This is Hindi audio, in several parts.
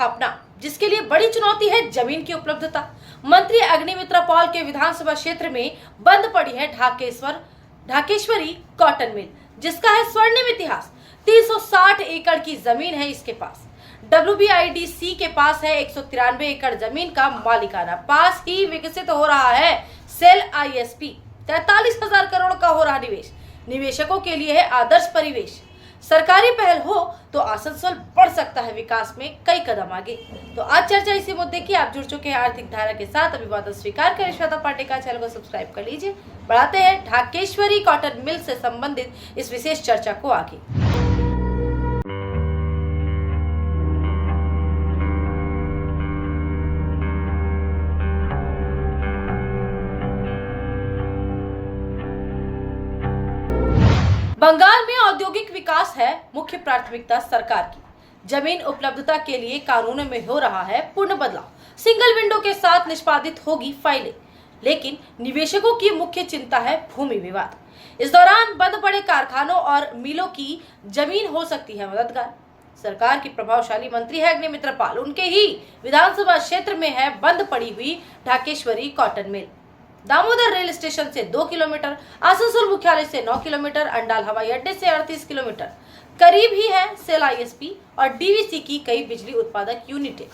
स्थापना, जिसके लिए बड़ी चुनौती है जमीन की उपलब्धता। मंत्री अग्निमित्रा पॉल के विधानसभा क्षेत्र में बंद पड़ी है ढाकेश्वरी कॉटन मिल, जिसका है स्वर्णिम इतिहास। 360 एकड़ की जमीन है इसके पास। WBIDC के पास है 193 एकड़ जमीन का मालिकाना। पास ही विकसित हो रहा है सेल ISP। 43,000 करोड़ का हो रहा निवेश। निवेशकों के लिए है आदर्श परिवेश। सरकारी पहल हो तो आसनसोल बढ़ सकता है विकास में कई कदम आगे। तो आज चर्चा इसी मुद्दे की। आप जुड़ चुके हैं आर्थिक धारा के साथ। अभिवादन स्वीकार करें, श्वेता पाटिल का चैनल को सब्सक्राइब कर लीजिए। बढ़ाते हैं ढाकेश्वरी कॉटन मिल से संबंधित इस विशेष चर्चा को आगे। बंगाल में औद्योगिक विकास है मुख्य प्राथमिकता सरकार की। जमीन उपलब्धता के लिए कानूनों में हो रहा है पूर्ण बदलाव। सिंगल विंडो के साथ निष्पादित होगी फाइलें, लेकिन निवेशकों की मुख्य चिंता है भूमि विवाद। इस दौरान बंद पड़े कारखानों और मिलों की जमीन हो सकती है मददगार। सरकार की प्रभावशाली मंत्री है अग्निमित्रा पाल। उनके ही विधानसभा क्षेत्र में है बंद पड़ी हुई Dhakeshwari cotton mill. Damodar rail station से 2 किलोमीटर, आसनसोल मुख्यालय से 9 किलोमीटर, अंडाल हवाई अड्डे से 38 किलोमीटर करीब ही है सेल ISP और DVC की कई बिजली उत्पादक यूनिटें।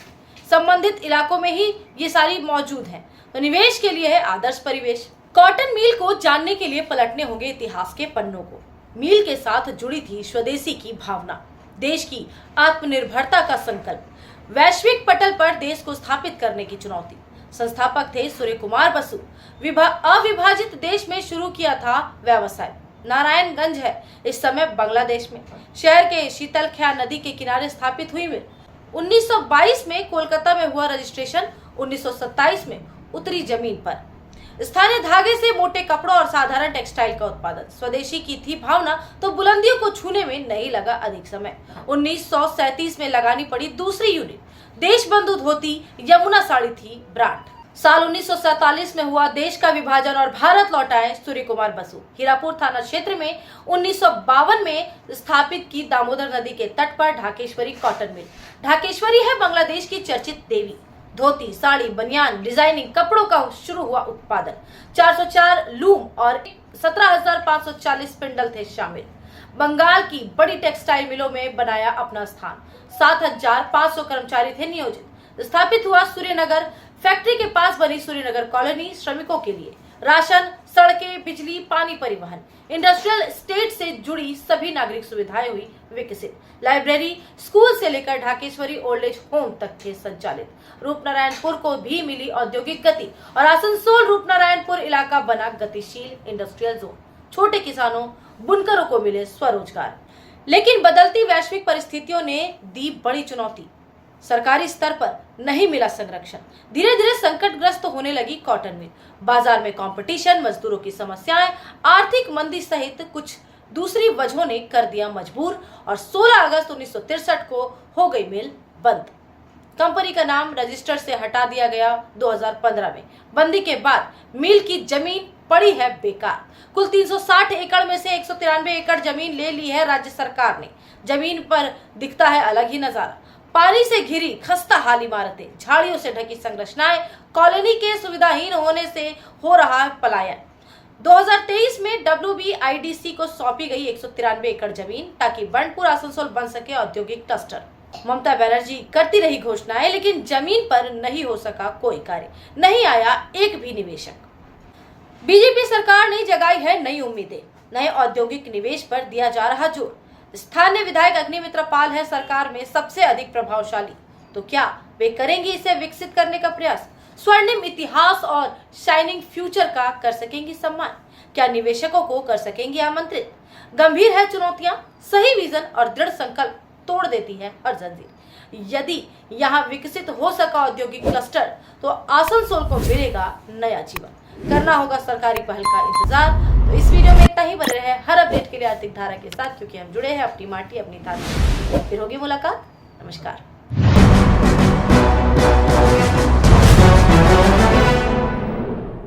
संबंधित इलाकों में ही ये सारी मौजूद हैं, तो निवेश के लिए है आदर्श परिवेश। कॉटन मिल को जानने के लिए पलटने होंगे इतिहास के पन्नों को। मिल के साथ जुड़ी थी स्वदेशी की भावना, देश की आत्मनिर्भरता का संकल्प, वैश्विक पटल पर देश को स्थापित करने की चुनौती। संस्थापक थे सूर्य कुमार बसु। अविभाजित देश में शुरू किया था व्यवसाय। नारायणगंज है इस समय बांग्लादेश में। शहर के शीतलख्या नदी के किनारे स्थापित हुई मिल। 1922 में कोलकाता में हुआ रजिस्ट्रेशन। 1927 में उतरी जमीन पर। स्थानीय धागे से मोटे कपड़ों और साधारण टेक्सटाइल का उत्पादन। स्वदेशी की थी भावना, तो बुलंदियों को छूने में नहीं लगा अधिक समय। 1937 में लगानी पड़ी दूसरी यूनिट। देशबंधु धोती, यमुना साड़ी थी ब्रांड। साल 1947 में हुआ देश का विभाजन और भारत लौटाए सूर्य कुमार बसु। हीरापुर थाना क्षेत्र में 1952 में स्थापित की दामोदर नदी के तट पर ढाकेश्वरी कॉटन मिल। ढाकेश्वरी है बांग्लादेश की चर्चित देवी। धोती, साड़ी, बनियान, डिजाइनिंग कपड़ों का शुरू हुआ उत्पादन। 404 लूम और 17,540 स्पिंडल थे शामिल। बंगाल की बड़ी टेक्सटाइल मिलों में बनाया अपना स्थान। 7,500 कर्मचारी थे नियोजित। स्थापित हुआ सूर्यनगर। फैक्ट्री के पास बनी सूर्यनगर कॉलोनी श्रमिकों के लिए राशन, सड़कें, बिजली, पानी, परिवहन, इंडस्ट्रियल एस्टेट से जुड़ी सभी नागरिक सुविधाएं हुई विकसित। लाइब्रेरी, स्कूल से लेकर ढाकेश्वरी ओल्ड एज होम तक थे संचालित। रूपनारायणपुर को भी मिली औद्योगिक गति और आसनसोल रूपनारायणपुर इलाका बना गतिशील इंडस्ट्रियल जोन। छोटे किसानों, बुनकरों को मिले स्वरोजगार। लेकिन बदलती वैश्विक परिस्थितियों ने दी बड़ी चुनौती। सरकारी स्तर पर नहीं मिला संरक्षण। धीरे धीरे संकटग्रस्त होने लगी कॉटन मिल। बाजार में कंपटीशन, मजदूरों की समस्याएं, आर्थिक मंदी सहित कुछ दूसरी वजहों ने कर दिया मजबूर और 16 अगस्त 1963 को हो गई मिल बंद। कंपनी का नाम रजिस्टर से हटा दिया गया 2015 में। बंदी के बाद मिल की जमीन पड़ी है बेकार। कुल 360 एकड़ में से 193 एकड़ जमीन ले ली है राज्य सरकार ने। जमीन पर दिखता है अलग ही नजारा। पानी से घिरी खस्ता हाल इमारतें, झाड़ियों से ढकी संरचनाएं, कॉलोनी के सुविधाहीन होने से हो रहा है पलायन। 2023 में WBIDC को सौंपी गई 193 एकड़ जमीन, ताकि बंडपुर आसनसोल बन सके औद्योगिक क्लस्टर। ममता बनर्जी करती रही घोषणाएं, लेकिन जमीन पर नहीं हो सका कोई कार्य, नहीं आया एक भी निवेशक। बीजेपी सरकार ने जगाई है नई उम्मीदें। नए औद्योगिक निवेश पर दिया जा रहा जोर। स्थानीय विधायक अग्निमित्रा पाल है सरकार में सबसे अधिक प्रभावशाली, तो क्या वे करेंगी इसे विकसित करने का प्रयास? स्वर्णिम इतिहास और शाइनिंग फ्यूचर का कर सकेंगी सम्मान? क्या निवेशकों को कर सकेंगी आमंत्रित? गंभीर है चुनौतियां, सही विजन और दृढ़ संकल्प तोड़ देती है हर जंजीर। यदि यहाँ विकसित हो सका औद्योगिक क्लस्टर, तो आसनसोल को मिलेगा नया जीवन। करना होगा सरकारी पहल का इंतजार। तो इस वीडियो में इतना ही। बने रहे हर अपडेट के लिए आर्थिक धारा के साथ, क्योंकि हम जुड़े हैं अपनी माटी अपनी धारा। फिर होगी मुलाकात। नमस्कार।